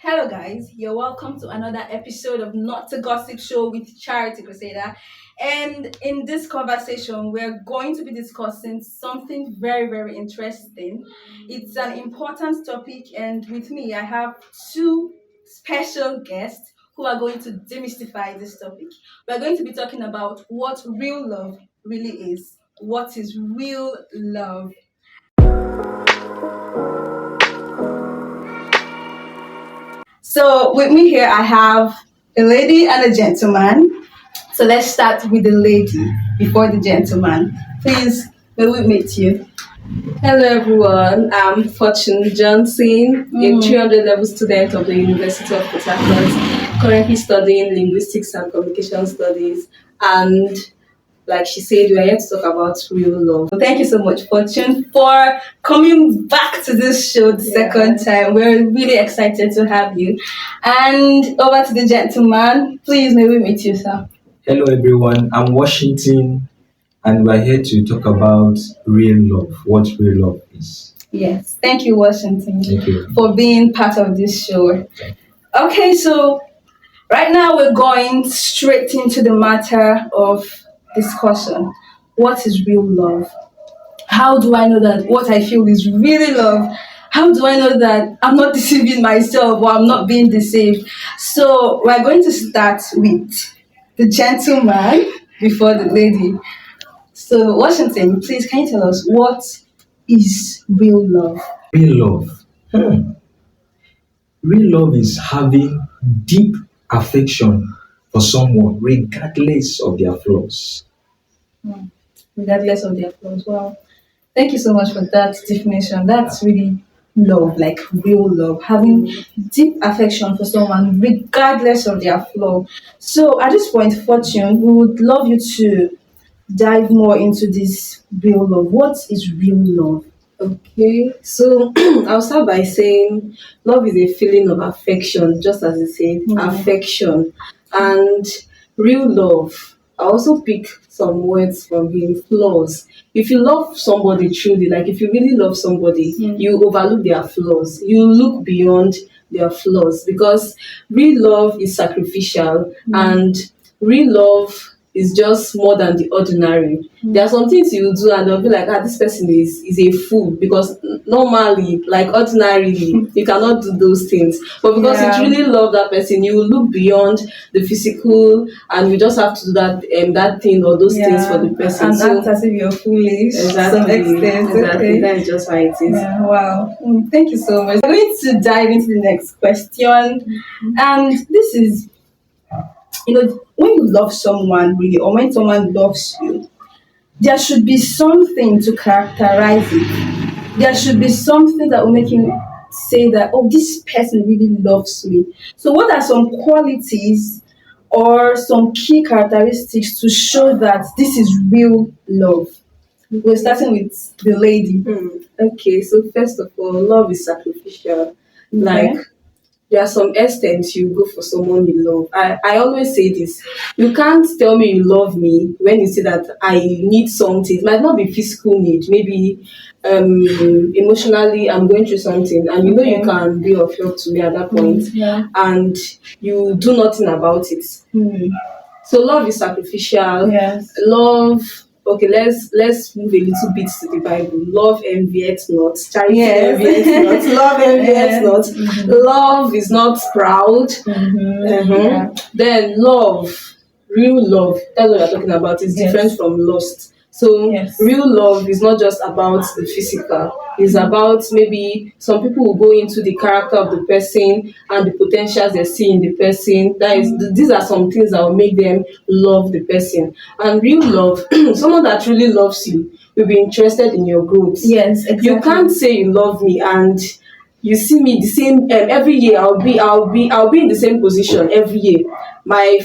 Hello, guys. You're welcome to another episode of Not to Gossip Show with Charity Crusader. And in this conversation, we're going to be discussing something very, very interesting. It's an important topic, and with me, I have two special guests who are going to demystify this topic. We're going to be talking about what real love really is. What is real love? So with me here, I have a lady and a gentleman. So let's start with the lady before the gentleman. Please, may we meet you? Hello everyone, I'm Fortune Johnson, a 300 level student of the University of Port Harcourt, currently studying linguistics and communication studies. And like she said, we are here to talk about real love. Thank you so much, Fortune, for coming back to this show the second time. We're really excited to have you. And over to the gentleman. Please, may we meet you, sir? Hello everyone, I'm Washington and we're here to talk about real love, what real love is. Yes. Thank you, Washington, Thank you. for being part of this show. Okay, so right now we're going straight into the matter of discussion. What is real love? How do I know that what I feel is really love? How do I know that I'm not deceiving myself or I'm not being deceived? So we're going to start with the gentleman before the lady. So Washington, please can you tell us what is real love? Real love. Real love is having deep affection for someone regardless of their flaws. Regardless of their flaws. Wow. Thank you so much for that definition. That's really love, like real love, having deep affection for someone regardless of their flaw. So at this point, Fortune, we would love you to dive more into this real love. What is real love? Okay, so I'll start by saying love is a feeling of affection, just as it said, affection. And real love, I also pick some words from him, flaws. If you love somebody truly, like if you really love somebody, you overlook their flaws. You look beyond their flaws because real love is sacrificial and real love is just more than the ordinary. There are some things you do and they'll be like, this person is a fool because normally, like ordinarily, you cannot do those things. But because you really love that person, you will look beyond the physical and you just have to do that thing or those things for the person. And act as if you're foolish to some extent. Exactly. Okay. That is just how it is. Yeah, wow. Thank you so much. We're going to dive into the next question. And this is, when you love someone really, or when someone loves you, there should be something to characterize it. There should be something that will make you say that, oh, this person really loves me. So what are some qualities or some key characteristics to show that this is real love? We're starting with the lady. Okay, so first of all, love is sacrificial. Like, there are some extents you go for someone you love. I always say this. You can't tell me you love me when you say that I need something. It might not be physical need. Maybe emotionally I'm going through something and you can be of help to me at that point and you do nothing about it. So love is sacrificial. Love, okay, let's move a little bit to the Bible. Love envieth not. Charity envieth not. Love envieth not. Love is not proud. Then love, real love, that's what we're talking about. It's different from lust. So real love is not just about the physical. It's about maybe some people will go into the character of the person and the potentials they see in the person. These are some things that will make them love the person. And real love, someone that truly loves you will be interested in your growth. Yes, exactly. You can't say you love me and you see me the same every year. I'll be in the same position every year. My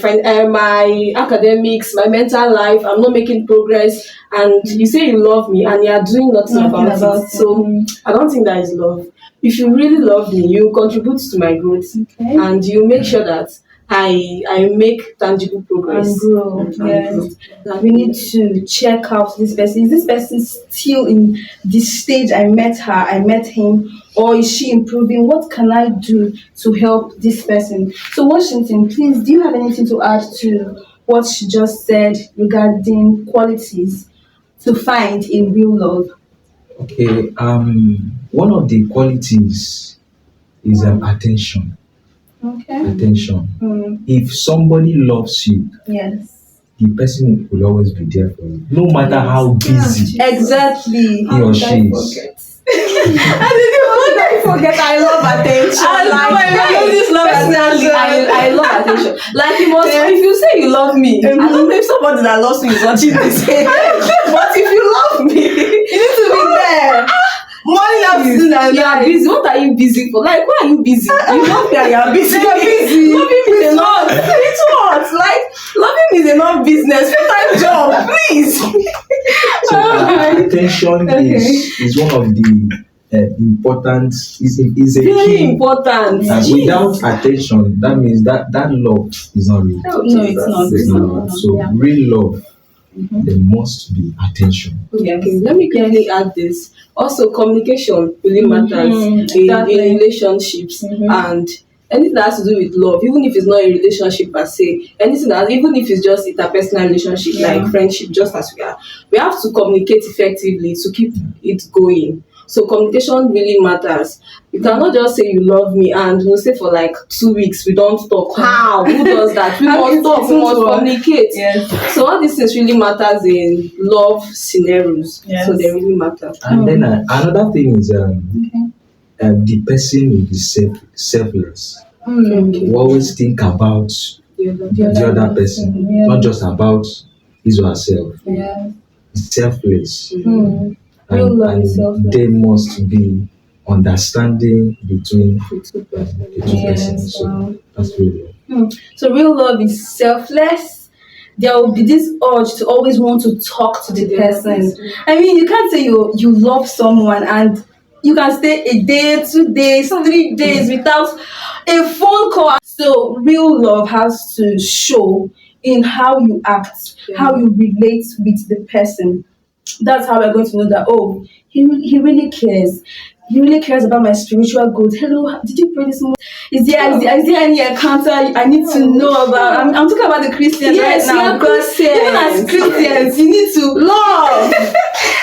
academics, my mental life, I'm not making progress, and you say you love me and you are doing nothing about it. So I don't think that is love. If you really love me, you contribute to my growth and you make sure that I make tangible progress And grow. and Yes. grow. We need to check out this person. Is this person still in the stage I met her, I met him, or is she improving? What can I do to help this person? So, Washington, please, do you have anything to add to what she just said regarding qualities to find in real love? Okay, one of the qualities is attention. Okay. Attention. Mm, If somebody loves you, yes. the person will always be there for you, no matter how busy Exactly. he or she is. I forget I love attention. I this love personally, I love attention. Like you must, if you say you love me, I don't know if somebody that loves me is watching this. But if you love me, You need to be there. Morning, afternoon, and you are night. busy. What are you busy for? Like, why are you busy? You love me and you are busy. You're busy. Loving me is enough. It's what? Like, loving me is enough business. Full-time job, please. So attention is one of the important is a Very key. important. And Jeez. without attention, that means that love is not real. No, it's not. It's not. So Yeah. real love, there must be attention. Okay, let me quickly add this. Also, communication really matters exactly. in relationships and anything that has to do with love, even if it's not a relationship per se, anything that, even if it's just interpersonal relationship like friendship, just as we have to communicate effectively to keep it going. So communication really matters. You cannot just say you love me and we'll say for like 2 weeks we don't talk. How? Who does that? We must talk, we must communicate. Yes. So all these things really matters in love scenarios. Yes. So they really matter. And then another thing is the person will be selfless. Okay. We always think about the other person, not just about his or herself. Yeah. Selfless. Real love is selfless. There must be understanding between the two Yes, persons. So wow. that's real love. So real love is selfless. There will be this urge to always want to talk to the person. I mean, you can't say you love someone and you can stay a day, 2 days, 3 days without a phone call. So real love has to show in how you act, how you relate with the person. That's how we're going to know that, oh, he really cares. He really cares about my spiritual growth. Hello, did you pray this morning? Is there any encounter I need to know about? I'm talking about the Christians Yes, right now. we are Because Christians. even as Christians, you need to Love.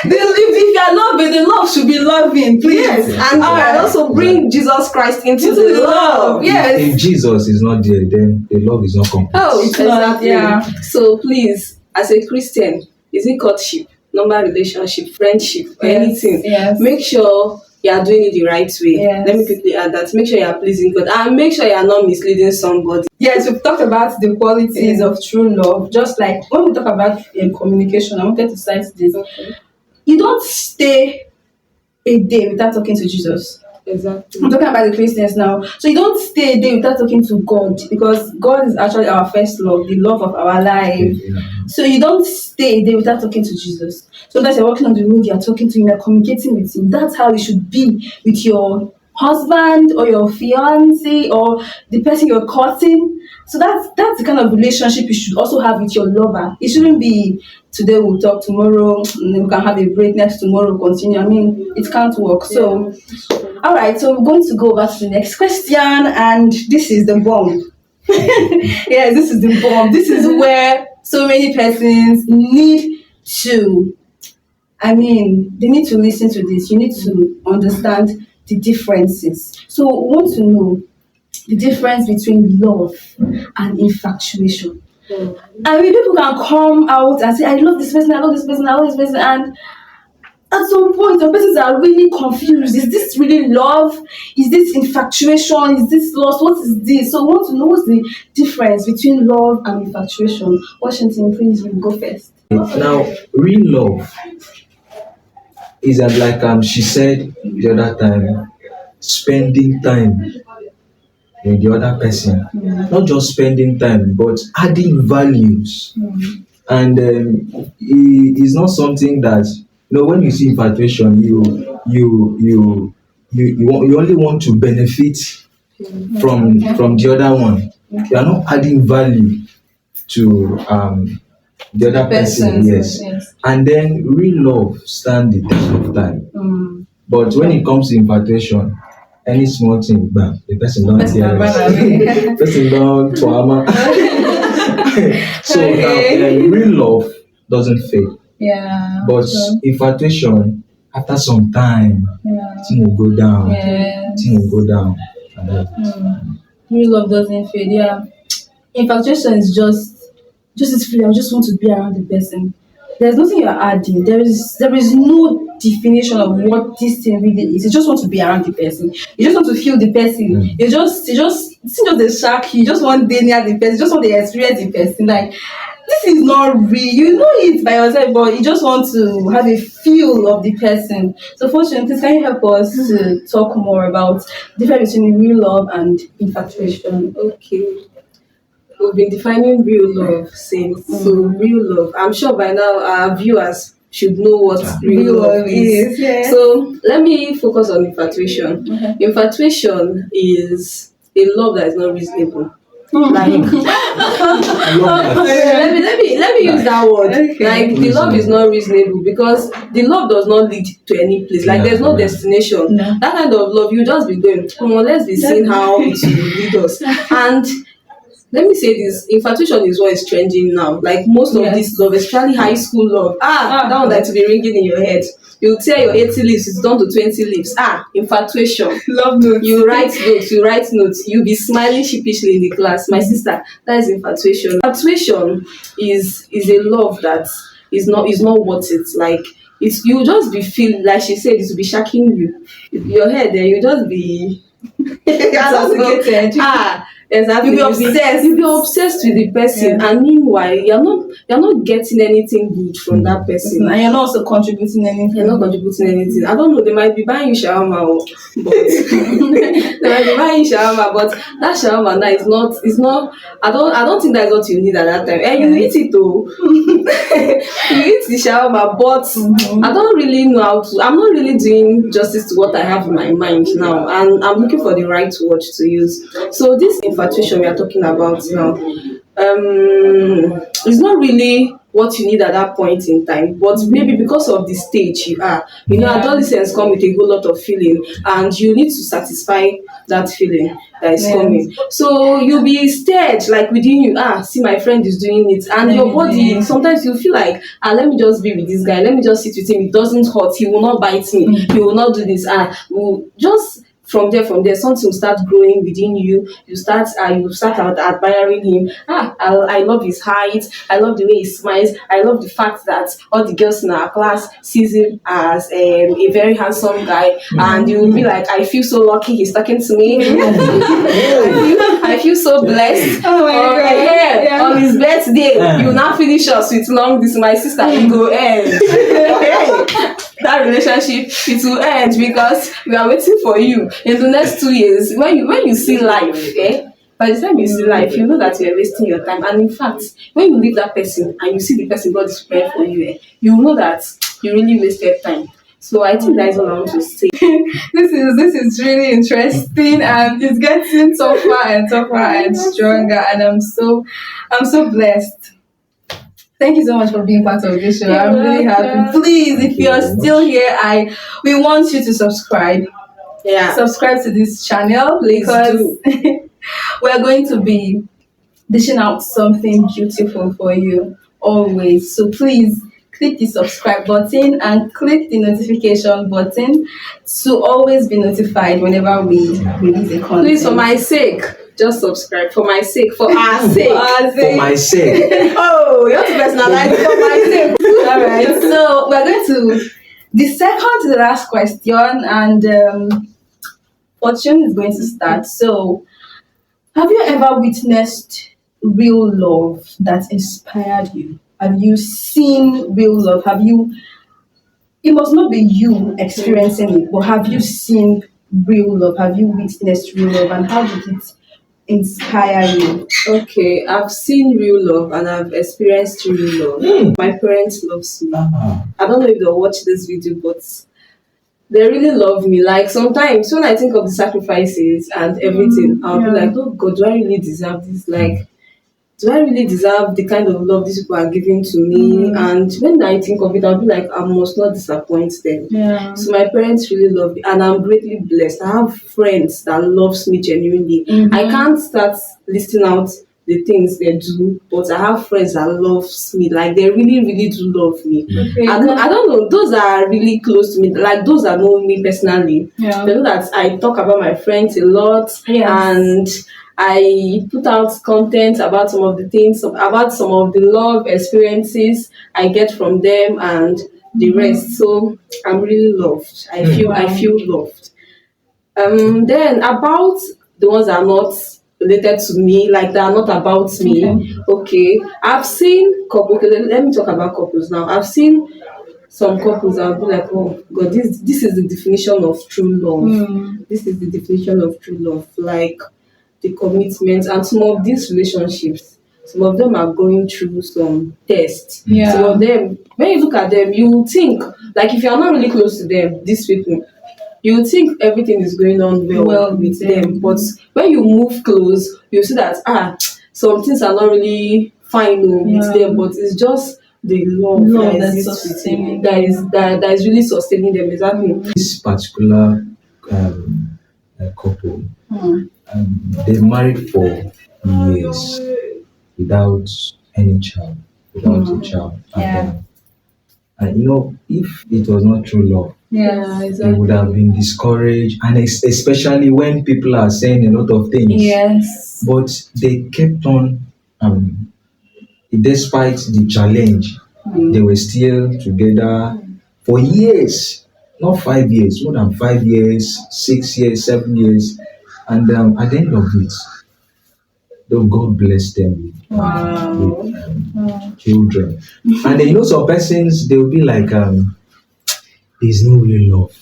if you are loving, the love should be loving, please. Yes, and also bring Jesus Christ into the love. Yes. If Jesus is not there, then the love is not complete. Oh, It's not, exactly. yeah. So please, as a Christian, is it courtship, normal relationship, friendship, or anything? Yes. Make sure you are doing it the right way. Yes. Let me quickly add that. Make sure you are pleasing God and make sure you are not misleading somebody. Yes, we've talked about the qualities of true love. Just like when we talk about communication, I wanted to cite this. Okay. You don't stay a day without talking to Jesus. Exactly. I'm talking about the Christians now. So you don't stay a day without talking to God, because God is actually our first love, the love of our life. Yeah. So you don't stay a day without talking to Jesus. Sometimes you're walking on the road, you're talking to him, you're communicating with him. That's how it should be with your husband or your fiance or the person you're courting. So that's the kind of relationship you should also have with your lover. It shouldn't be today we'll talk, tomorrow and then we can have a break, next tomorrow continue. I mean, it can't work. So all right, so we're going to go over to the next question, and this is the bomb. Yes, this is the bomb. This is where so many persons need to, they need to listen to this. You need to understand the differences. So we want to know the difference between love and infatuation. I mean, people can come out and say, I love this person, I love this person, I love this person, and at some point, the persons are really confused. Is this really love? Is this infatuation? Is this lust? What is this? So, we want to know what's the difference between love and infatuation. Washington, please, you go first. Now, real love is that, like she said the other time, spending time with the other person, not just spending time, but adding values. And it's not something that, when you see infatuation, you only want to benefit from the other one. You are not adding value to the other person. Yes. And then real love stand the test of time. But when it comes to infatuation, any small thing, bam, the person don't hear it. Person don't trauma. So real love doesn't fade. Yeah. But infatuation, after some time, thing will go down. Thing will go down. And Real love doesn't fade. Yeah. Infatuation is just this feeling. I just want to be around the person. There's nothing you're adding. There is no definition of what this thing really is. You just want to be around the person. You just want to feel the person. You just it's not the shark. You just want to be near the person. You just want to experience the person. Like, this is not real. You know it by yourself, but you just want to have a feel of the person. So, Fortune, please can you help us to talk more about the difference between real love and infatuation? Okay. We've been defining real love since. So real love. I'm sure by now our viewers should know what real love is. Yes. So let me focus on infatuation. Infatuation is a love that is not reasonable. Like let me use that word. Like the love is not reasonable because the love does not lead to any place. Like there's no destination. That kind of love, you just be going, come on, let's be seeing how it will lead us. And let me say this, infatuation is what is trending now. Like most of this love, especially high school love. That one that will be ringing in your head. You tear your 80 leaves, it's down to 20 leaves. Infatuation. Love notes. You write notes. You be smiling sheepishly in the class. My sister, that is infatuation. Infatuation is a love that is not worth it. Like you just be feeling, like she said, it will be shocking you. Your head there, you just be exactly. You'll be obsessed with the person, and meanwhile, you're not getting anything good from that person, and you're not also contributing anything. You're not contributing anything. I don't know. They might be buying you shawarma, but they might be buying you shawarma, but that shawarma now is not. I don't think that's what you need at that time. And you eat it though. You eat the shawarma, but I don't really know how to. I'm not really doing justice to what I have in my mind now, and I'm looking for the right word to use. So this infatuation we are talking about now, it's not really what you need at that point in time, but maybe because of the stage you are, adolescence come with a whole lot of feeling, and you need to satisfy that feeling that is coming. So you'll be scared, like within you, see, my friend is doing it, and your body, sometimes you feel like, let me just be with this guy, let me just sit with him, it doesn't hurt, he will not bite me, he will not do this, we'll just from there, something will start growing within you. You start out admiring him. I love his height. I love the way he smiles. I love the fact that all the girls in our class sees him as a very handsome guy. And you will be like, I feel so lucky he's talking to me. I feel so blessed. Oh my God. On his birthday, you now finish us with long this. My sister, you go end. That relationship, it will end because we are waiting for you in the next 2 years. When you see life, by the time you see life, you know that you are wasting your time. And in fact, when you leave that person and you see the person God is prepared for you, you know that you really wasted time. So I think that is all I want to say. This is really interesting, and it's getting tougher and tougher and stronger, and I'm so blessed. Thank you so much for being part of this show. I'm really happy. Please, if you're still here, we want you to subscribe. Subscribe to this channel, because we're going to be dishing out something beautiful for you always. So please click the subscribe button and click the notification button to always be notified whenever we release a content. Please, for my sake, just subscribe. For my sake, for our sake. For my sake. Oh, you have to personalize it. For my sake. All right. So we're going to the second to the last question, and Fortune is going to start. So, have you ever witnessed real love that inspired you? Have you seen real love? It must not be you experiencing it, but have you seen real love? Have you witnessed real love, and how did it inspire you? Okay, I've seen real love and I've experienced real love. My parents loves me. I don't know if they'll watch this video, but they really love me. Like sometimes when I think of the sacrifices and everything, I'll be like, oh God, do I really deserve this? Like, do I really deserve the kind of love these people are giving to me? And when I think of it, I'll be like, I must not disappoint them. Yeah. So my parents really love me, and I'm greatly blessed. I have friends that loves me genuinely. I can't start listing out the things they do, but I have friends that loves me. Like they really, really do love me. Okay. I don't know. Those are really close to me. Like those that know me personally. Yeah. They know that I talk about my friends a lot, and I put out content about some of the things, about some of the love experiences I get from them, and the rest. So I'm really loved. I feel loved. Then about the ones that are not related to me, like that are not about me. Okay, I've seen couples. Okay, let me talk about couples now. I've seen some couples. I'll be like, oh God, this is the definition of true love. This is the definition of true love. Like the commitment, and some of these relationships, some of them are going through some tests. Some of them, when you look at them, you think, like if you're not really close to them, these people, you think everything is going on well with them. But when you move close, you see that some things are not really fine with them, but it's just the love that exists with them that is really sustaining them. Exactly. This particular couple, they married for years without any child, without a child. And you know, if it was not true love, they would have been discouraged, and especially when people are saying a lot of things. Yes. But they kept on, despite the challenge, they were still together for years, not 5 years, more than 5 years, 6 years, 7 years. And at the end of it, though God bless them with children. And you know, some persons, they will be like, there's no real love.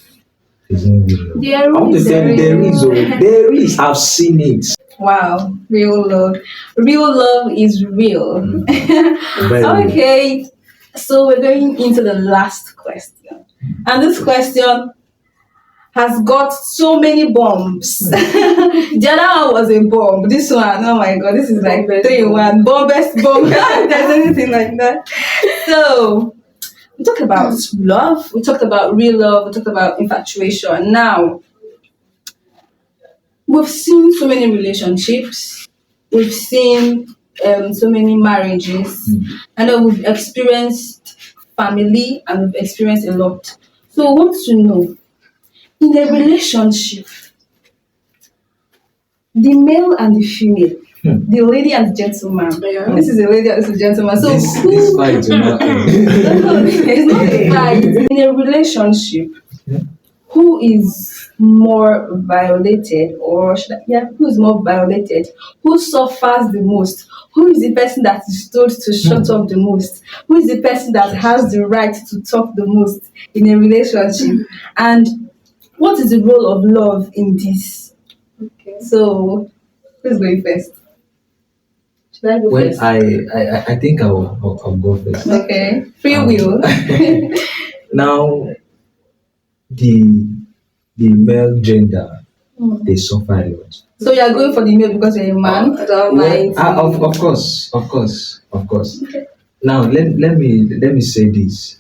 There's no real love. I want to tell you, there is. I've seen it. Wow, real love. Real love is real. Okay, so we're going into the last question. And this question has got so many bombs. The other one was a bomb. This one, oh my God, this is like 3 in 1. Best bomb. If there's anything like that. So, we talked about love, we talked about real love, we talked about infatuation. Now, we've seen so many relationships, we've seen so many marriages, and then we've experienced family, and we've experienced a lot. So, we want to know, in a relationship, the male and the female, the lady and the gentleman. This is a lady and this is a gentleman. So this fight will not end. it's not a fight. In a relationship, who is more violated, or who is more violated? Who suffers the most? Who is the person that is told to shut up the most? Who is the person that has the right to talk the most in a relationship? And what is the role of love in this? Okay. So, who's going first? Should I go first? I think I'll go first. Okay. Free will. Now, the male gender, they suffer a lot. So you are going for the male because you're a man? Of course. Okay. Now, let me say this.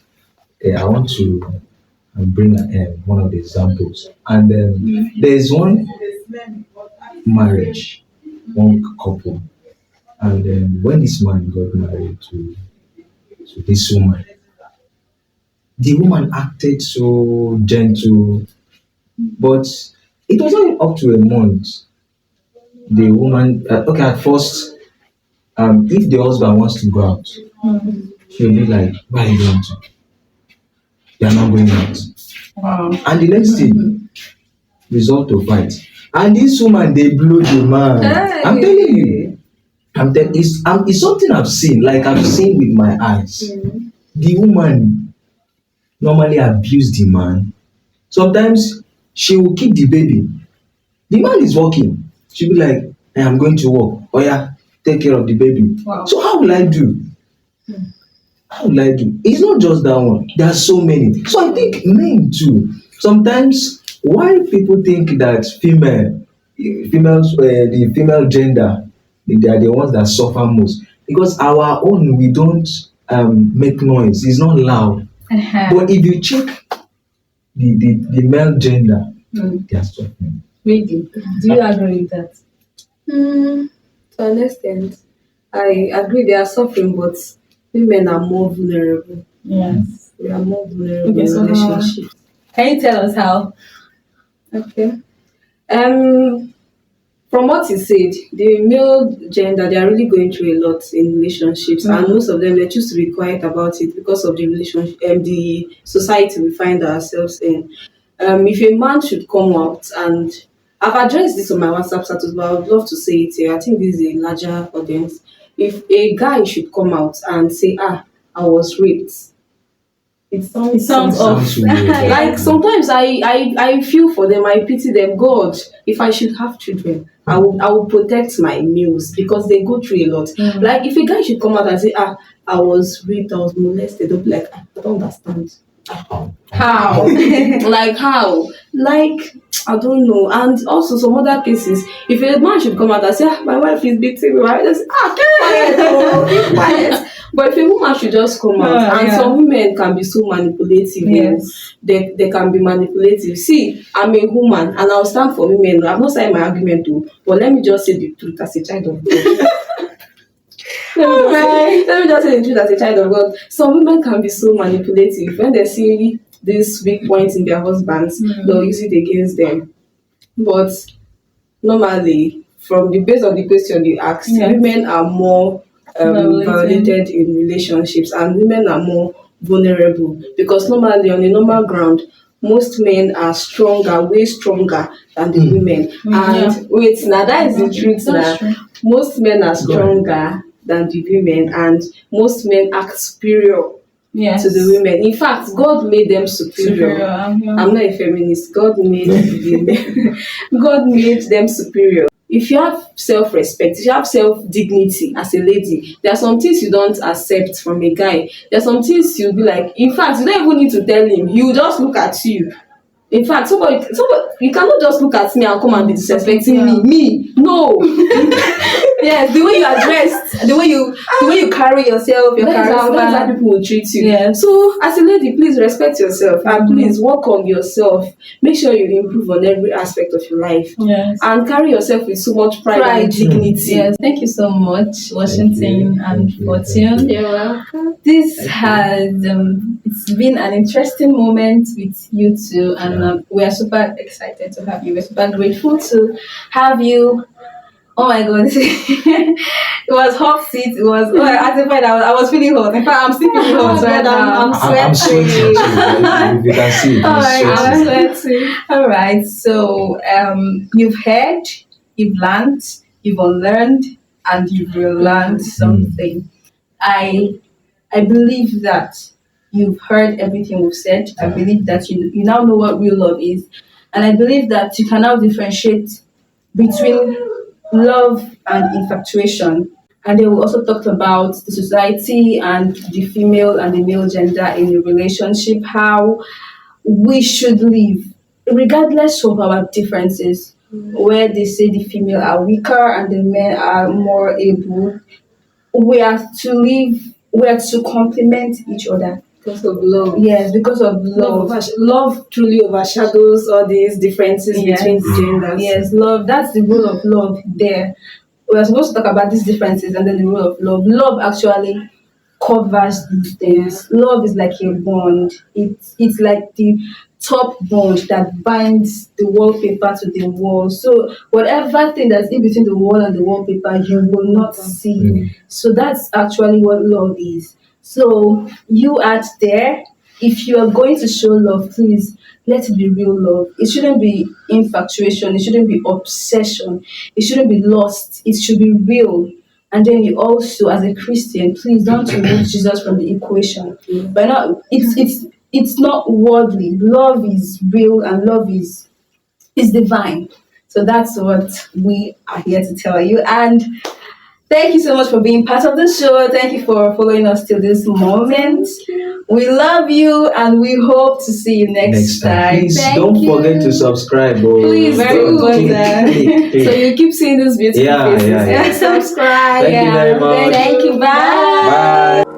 I want to bring one of the examples. And there's one marriage, one couple. And when this man got married to this woman, the woman acted so gentle, but it wasn't up to a month. The woman, at first, if the husband wants to go out, she'll be like, why are you going to? You are not going out. Wow. And the next thing, result of fight. And this woman, they blow the man. Hey. I'm telling you. It's something I've seen, like I've seen with my eyes. The woman normally abuse the man. Sometimes she will kick the baby. The man is working. She'll be like, hey, I'm going to work. Oh yeah, take care of the baby. Wow. So how will I do? How will I do? It's not just that one. There are so many. So I think men too, Sometimes why people think that the female gender, they are the ones that suffer most, because our own, we don't make noise, it's not loud. But if you check the male gender, they are suffering. Really? Do you agree with that? To an extent, I agree they are suffering, but women are more vulnerable. Yes. We are more vulnerable Okay, in so relationships. can you tell us how? Okay. From what you said, the male gender, they are really going through a lot in relationships, and most of them they choose to be quiet about it because of the relationship, the society we find ourselves in. If a man should come out, and I've addressed this on my WhatsApp status, but I would love to say it here. I think this is a larger audience. If a guy should come out and say, "Ah, I was raped," it sounds off. Sounds weird. Like sometimes I feel for them, I pity them. God, if I should have children, I will protect my males because they go through a lot. Like if a guy should come out and say, "Ah, I was raped, I was molested," they'll be like, "I don't understand. How?" Like how? Like I don't know. And also some other cases, if a man should come out and say, "Ah, my wife is beating me," I just keep quiet, oh, keep quiet. But if a woman should just come out, and some women can be so manipulative, they can be manipulative. See, I'm a woman and I'll stand for women. I've not said my argument too, but let me just say the truth as a child of God. Let me just say the truth as a child of God. Some women can be so manipulative. When they see these weak points in their husbands, they'll use it against them. But normally, from the base of the question you asked, women are more violated in relationships, and women are more vulnerable because normally on a normal ground, most men are stronger, way stronger than the women. And wait, now that is the truth. Now, most men are stronger than the women, and most men act superior to the women. In fact, God made them superior. I'm not a feminist. God made women. God made them superior. If you have self-respect, if you have self-dignity as a lady, there are some things you don't accept from a guy. There are some things you'll be like, in fact, you don't even need to tell him. He will just look at you. In fact, somebody, you cannot just look at me and come and be disrespecting me. No. Yes, the way you are dressed, the way you carry yourself, that's how people will treat you. Yes. So, as a lady, please respect yourself and please work on yourself. Make sure you improve on every aspect of your life. Yes. And carry yourself with so much pride and dignity. Yes. Thank you so much, Washington and Fortune. You're welcome. This has it's been an interesting moment with you two, and we are super excited to have you. We're super grateful to have you. Oh my god, it was hot seat. It was at the point I was feeling hot. In fact, I'm still feeling hot right now. I'm sweating too. If you can see it, I'm sweating. All right. So you've heard, you've learned, you've unlearned, and you've relearned something. I believe that you've heard everything we've said. I believe that you now know what real love is, and I believe that you can now differentiate between love and infatuation. And then we also talked about the society and the female and the male gender in a relationship, how we should live regardless of our differences, where they say the female are weaker and the men are more able. We are to live, we are to complement each other. Because of love. Yes, because of love. Love truly overshadows all these differences between the genders. Yes, love. That's the role of love there. We are supposed to talk about these differences and then the role of love. Love actually covers these things. Love is like a bond. It's like the top bond that binds the wallpaper to the wall. So whatever thing that's in between the wall and the wallpaper, you will not see. So that's actually what love is. So you out there, if you are going to show love, please let it be real love. It shouldn't be infatuation. It shouldn't be obsession. It shouldn't be lust. It should be real. And then you also, as a Christian, please don't remove Jesus from the equation. But not it's not worldly. Love is real and love is divine. So that's what we are here to tell you. And Thank you so much for being part of the show. Thank you for following us till this moment. We love you and we hope to see you next time. Please Thank don't you. forget to subscribe. Oh. Please Very do. important. So you keep seeing these beautiful Yeah, faces. yeah, yeah. Subscribe. Thank you very much. Thank you. Bye. Bye.